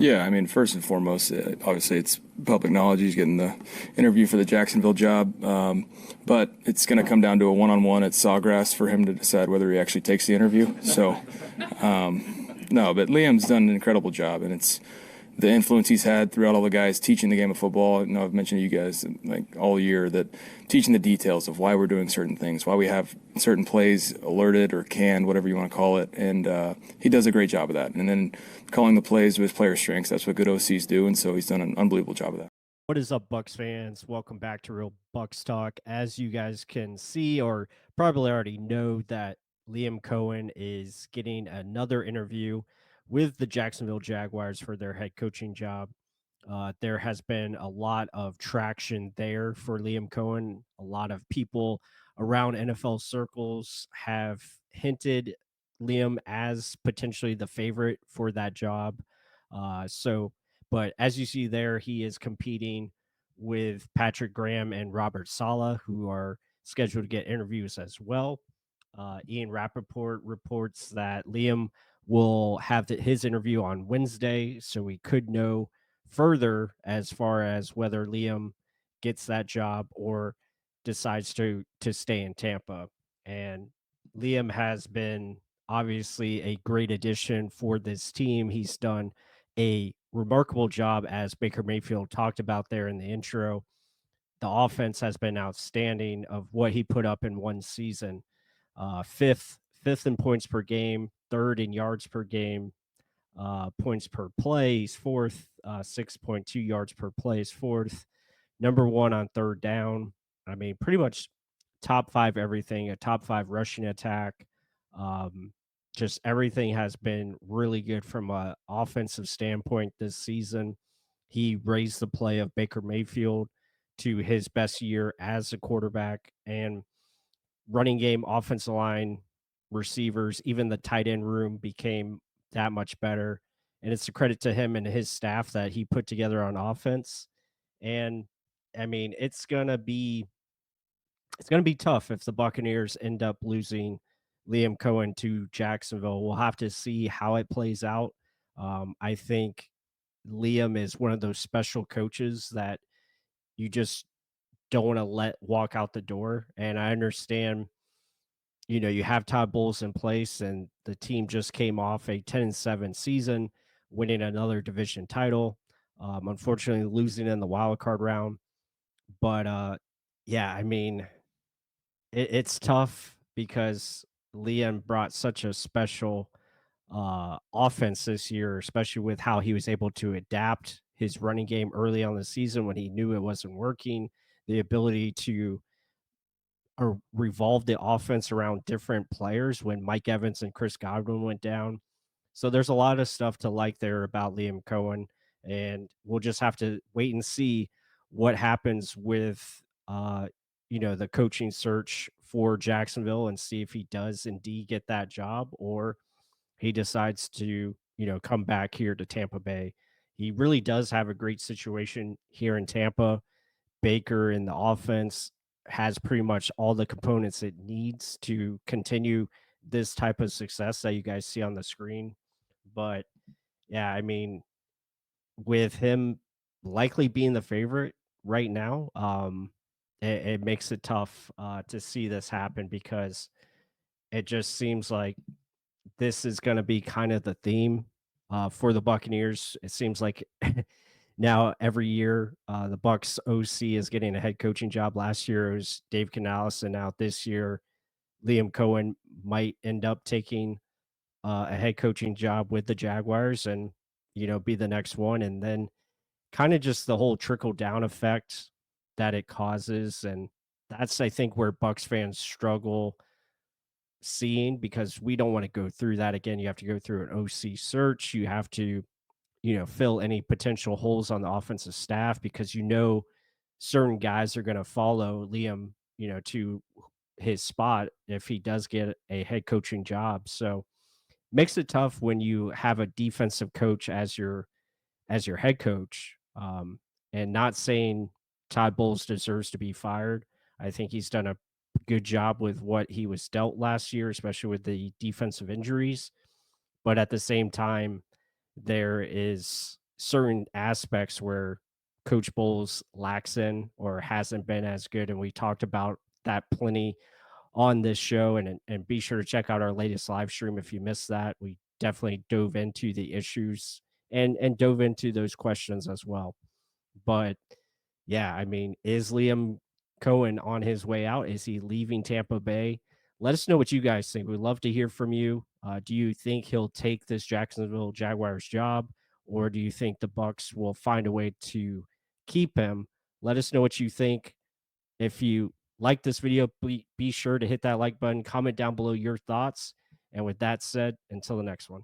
Yeah, I mean, first and foremost, obviously it's public knowledge. He's getting the interview for the Jacksonville job, but it's going to come down to a one-on-one at Sawgrass for him to decide whether he actually takes the interview. So, no, but Liam's done an incredible job, and it's the influence he's had throughout all the guys teaching the game of football. You know, I've mentioned to you guys like all year that teaching the details of why we're doing certain things, why we have certain plays alerted or canned, whatever you want to call it, and he does a great job of that. And then calling the plays with player strengths, that's what good OCs do, and so he's done an unbelievable job of that. What is up, Bucks fans? Welcome back to Real Bucks Talk. As you guys can see, or probably already know, that Liam Coen is getting another interview with the Jacksonville Jaguars for their head coaching job. There has been a lot of traction there for Liam Coen. A lot of people around NFL circles have hinted Liam as potentially the favorite for that job. But as you see there, he is competing with Patrick Graham and Robert Saleh, who are scheduled to get interviews as well. Ian Rappaport reports that Liam will have his interview on Wednesday, so we could know further as far as whether Liam gets that job or decides to stay in Tampa. And Liam has been obviously a great addition for this team. He's done a remarkable job, as Baker Mayfield talked about there in the intro. The offense has been outstanding of what he put up in one season. Fifth in points per game, third in yards per game, points per play. He's fourth, 6.2 yards per play is fourth. Number one on third down. I mean, pretty much top five everything, a top five rushing attack. Um, just everything has been really good from a offensive standpoint this season. He raised the play of Baker Mayfield to his best year as a quarterback, and running game, offensive line, receivers, even the tight end room became that much better. And it's a credit to him and his staff that he put together on offense. And I mean, it's gonna be tough if the Buccaneers end up losing Liam Coen to Jacksonville. We'll have to see how it plays out. I think Liam is one of those special coaches that you just don't want to let walk out the door. And I understand, you have Todd Bowles in place, and the team just came off a 10-7 season, winning another division title. Unfortunately, losing in the wild card round. But yeah, I mean, it's tough because Liam brought such a special offense this year, especially with how he was able to adapt his running game early on the season when he knew it wasn't working. The ability to or revolve the offense around different players when Mike Evans and Chris Godwin went down. So there's a lot of stuff to like there about Liam Coen, and we'll just have to wait and see what happens with the coaching search for Jacksonville, and see if he does indeed get that job, or he decides to come back here to Tampa Bay. He really does have a great situation here in Tampa. Baker in the offense has pretty much all the components it needs to continue this type of success that you guys see on the screen. But yeah, I mean, with him likely being the favorite right now, it makes it tough to see this happen, because it just seems like this is going to be kind of the theme for the Buccaneers. It seems like now every year the Bucs OC is getting a head coaching job. Last year it was Dave Canales, and now this year Liam Coen might end up taking a head coaching job with the Jaguars, and be the next one. And then kind of just the whole trickle down effect that it causes, and that's, I think, where Bucks fans struggle seeing, because we don't want to go through that again. You have to go through an OC search. You have to, fill any potential holes on the offensive staff, because certain guys are going to follow Liam, to his spot if he does get a head coaching job. So makes it tough when you have a defensive coach as your head coach. And not saying Todd Bowles deserves to be fired. I think he's done a good job with what he was dealt last year, especially with the defensive injuries. But at the same time, there is certain aspects where Coach Bowles lacks in or hasn't been as good. And we talked about that plenty on this show. And be sure to check out our latest live stream if you missed that. We definitely dove into the issues and dove into those questions as well. But yeah, I mean, is Liam Cohen on his way out? Is he leaving Tampa Bay? Let us know what you guys think. We'd love to hear from you. Do you think he'll take this Jacksonville Jaguars job, or do you think the Bucs will find a way to keep him? Let us know what you think. If you like this video, be sure to hit that like button, comment down below your thoughts. And with that said, until the next one.